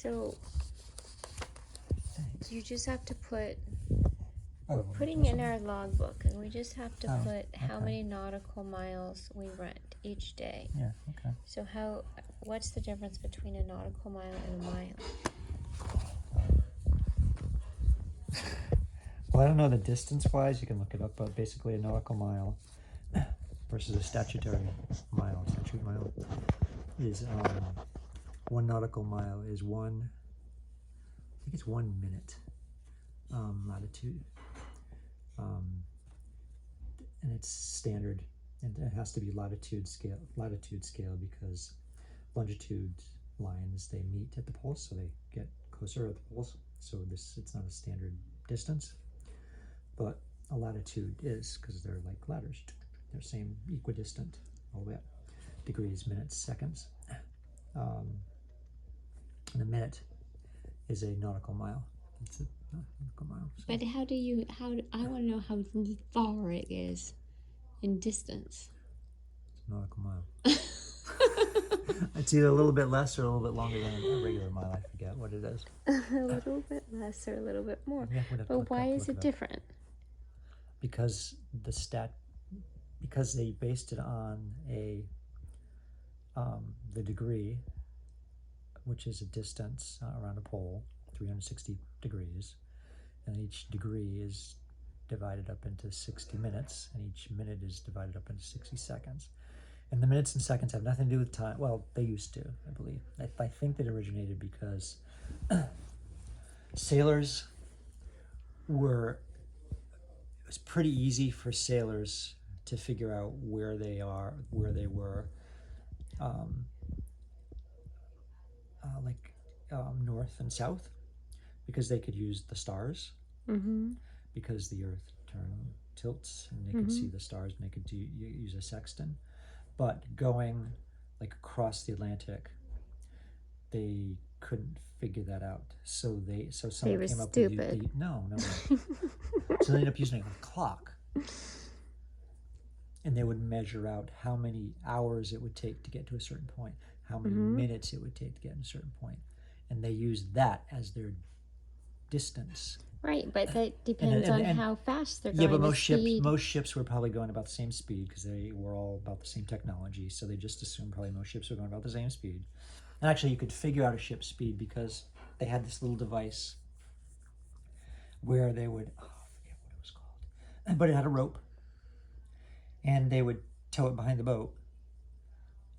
So you just have to put, Oh, we're putting in our logbook, and we just have to put how many nautical miles we rent each day. Yeah, okay. So what's the difference between a nautical mile and a mile? Well, I don't know the distance-wise. You can look it up, but basically a nautical mile versus a statutory mile, statute mile, is 1 nautical mile is I think it's 1 minute latitude, and it's standard, and it has to be latitude scale because longitude lines, they meet at the poles, so they get closer at the poles. So it's not a standard distance, but a latitude is, because they're like ladders. They're same equidistant all the way up. Degrees, minutes, seconds. And a minute is a nautical mile. It's a nautical mile. So. But I want to know how far it is in distance. It's a nautical mile. It's either a little bit less or a little bit longer than a regular mile. I forget what it is. A little bit less or a little bit more. Yeah, but why is it different? Because because they based it on the degree, which is a distance around a pole, 360 degrees, and each degree is divided up into 60 minutes, and each minute is divided up into 60 seconds. And the minutes and seconds have nothing to do with time. Well, they used to, I believe. I think that originated because sailors it was pretty easy for sailors to figure out where they were, north and south, because they could use the stars, because the earth tilts, and they could see the stars, and they could use a sextant. But going like across the Atlantic, they couldn't figure that out. So someone came up with no. So they ended up using a clock, and they would measure out how many hours it would take to get to a certain point, how many minutes it would take to get to a certain point, and they used that as their distance. Right, but that depends on how fast they're going. Yeah, but most ships were probably going about the same speed, because they were all about the same technology. So they just assumed probably most ships were going about the same speed. And actually, you could figure out a ship's speed because they had this little device where they would, I forget what it was called, but it had a rope, and they would tow it behind the boat,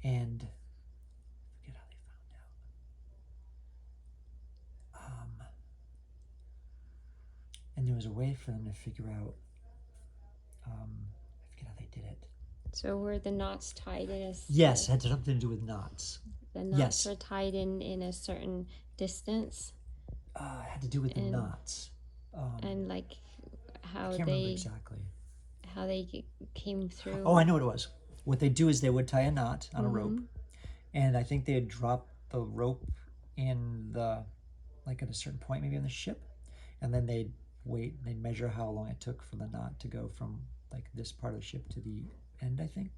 and I forget how they found out. And there was a way for them to figure out, I forget how they did it. So were the knots tied in Yes, it had something to do with knots. The knots were tied in a certain distance? It had to do with the knots. And like how I can't remember exactly. How they came through. Oh, I know what it was. What they do is they would tie a knot on a rope, and I think they'd drop the rope in at a certain point, maybe on the ship, and then they'd measure how long it took for the knot to go from like this part of the ship to the end, I think.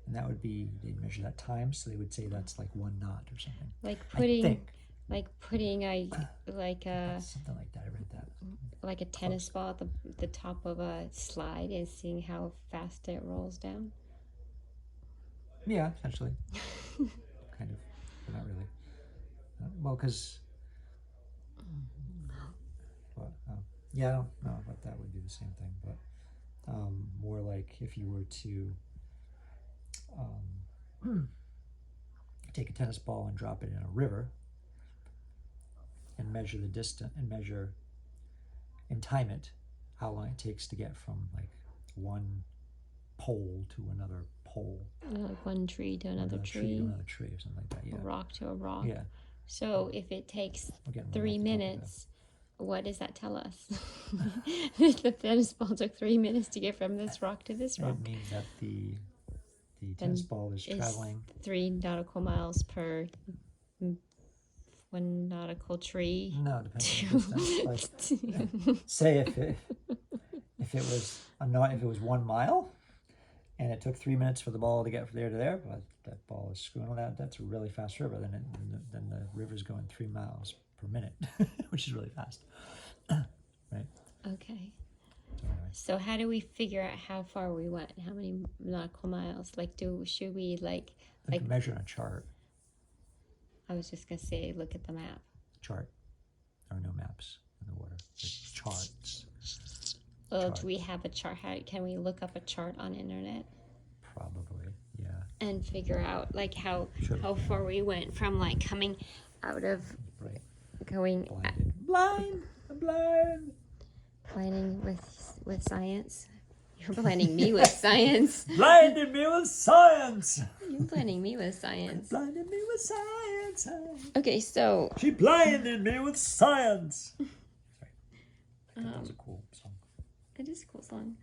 And that would be, they'd measure that time, so they would say that's like 1 knot or something. Putting something like that. I read that. Like a tennis ball at the top of a slide and seeing how fast it rolls down. Yeah, essentially. Kind of, but not really. Well, because I don't know if that would do the same thing, but more like if you were to take a tennis ball and drop it in a river and measure the distance and time it, how long it takes to get from like one pole to another pole. Like one tree to another tree. To another tree or something like that, yeah. A rock to a rock. Yeah. So if it takes 3 minutes, what does that tell us? The tennis ball took 3 minutes to get from this rock to this rock. It means that the tennis ball is traveling 3 nautical miles per 1 nautical tree. No, depends on the distance. Say if it was 1 mile, and it took 3 minutes for the ball to get from there to there, but that ball is screwing that. That's a really fast river. Then the river's going 3 miles per minute, which is really fast. Right? Okay. Anyway. So how do we figure out how far we went? How many nautical miles? Like, should we like measure on a chart. I was just gonna say, look at the map. Chart. There are no maps in the water. There's charts. Well, Charts. do we have a chart? How can we look up a chart on internet Probably, yeah. and figure out like how Sure. far we went from like coming out of Right. going Blind. I'm blind. planning with science? You're planning me with science. Blinded me with science. You're planning me with science. Blinded me with science. Okay, so She blinded me with science. Sorry. That was a cool song. it is a cool song,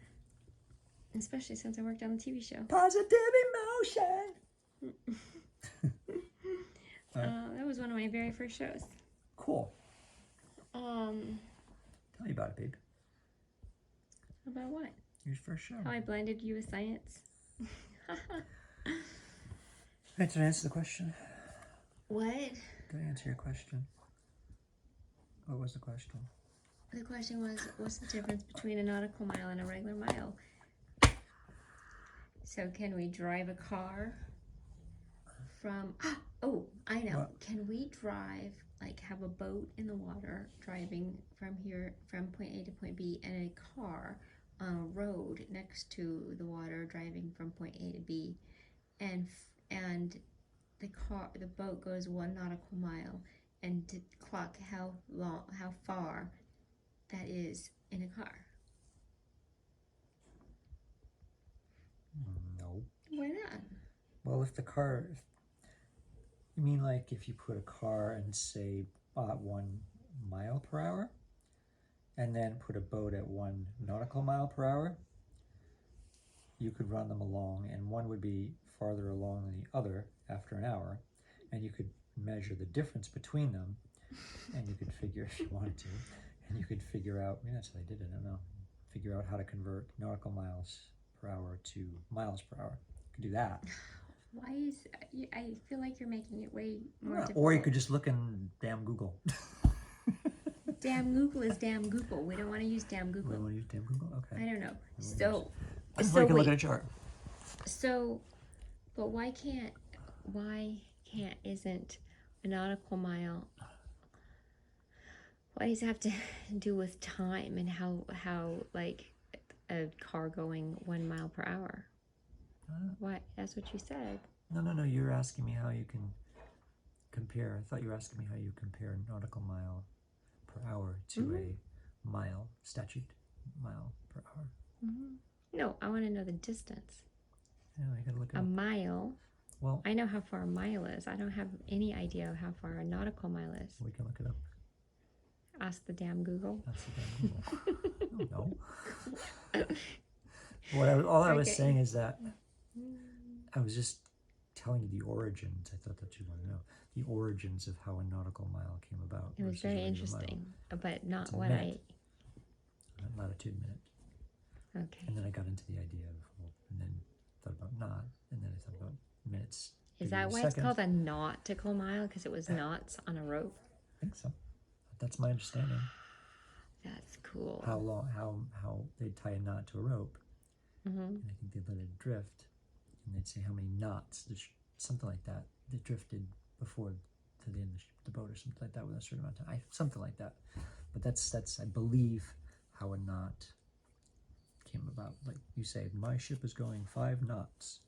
especially since I worked on the TV show. Positive emotion. That was one of my very first shows. Cool. Tell Tell me about it, babe. about what? Your first show. How I blinded you with science. Right, did I answer the question? What? Did I answer your question? What was the question? The question was, what's the difference between a nautical mile and a regular mile? So can we drive a car from, oh, I know. What? Can we drive, like have a boat in the water driving from here, from point A to point B, and a car on a road next to the water driving from point A to B, and the boat goes 1 nautical mile, and to clock how far that is in a car? No. Why not? Well, if the car, you mean like if you put a car and say 1 mile per hour, and then put a boat at 1 nautical mile per hour, you could run them along, and one would be farther along than the other after an hour, and you could measure the difference between them, and you could figure, if you wanted to, and you could figure out, maybe that's how they did it, I don't know, figure out how to convert nautical miles per hour to miles per hour. You could do that. Why is, I feel like you're making it way more difficult. Or you could just look in damn Google. Damn Google is damn Google. We don't want to use damn We Google. want to use damn Google? Okay. I don't know. So So you can look wait. at a chart. So, but why isn't a nautical mile, why does it have to do with time and how like a car going 1 mile per hour? Why? That's what you said. No. You're asking me how you can compare. I thought you were asking me how you compare nautical mile per hour to a mile, statute mile per hour. No, I want to know the distance. Yeah, I gotta look it A up. mile. Well, I know how far a mile is. I don't have any idea of how far a nautical mile is. we can look it up. Ask the damn Google. That's the damn Google. I don't know. All I was Okay. saying is that I was just telling you the origins. I thought that you wanted to know the origins of how a nautical mile came about. It was versus a very regular interesting, but not It's a what minute. Latitude minute. Okay. And then I got into the idea of, well, and then thought about knot, and then I thought about minutes. Is that why it's called a nautical mile? Because it was knots on a rope? I think so. That's my understanding. That's cool. How long, how they'd tie a knot to a rope, and I think they'd let it drift, and they'd say how many knots, something like that, that drifted before to the end of the boat or something like that with a certain amount of time. Something like that. But that's I believe how a knot came about. Like you say, my ship is going 5 knots.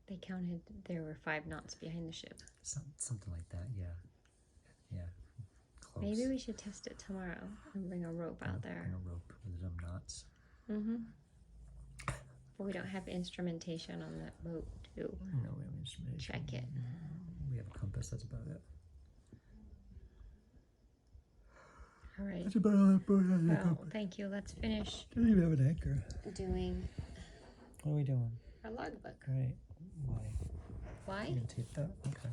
They counted, there were 5 knots behind the ship. Something like that, yeah. Yeah. Close. Maybe we should test it tomorrow and bring a rope out there. And a rope with some knots. But we don't have instrumentation on that boat to No, we have instrumentation. check it. We have a compass, that's about it. All right. That's about all that boat has. Well, thank you. Let's finish Doesn't even have an anchor. doing What are we doing? our logbook. Right. Why? Why? You gonna tape that? Okay.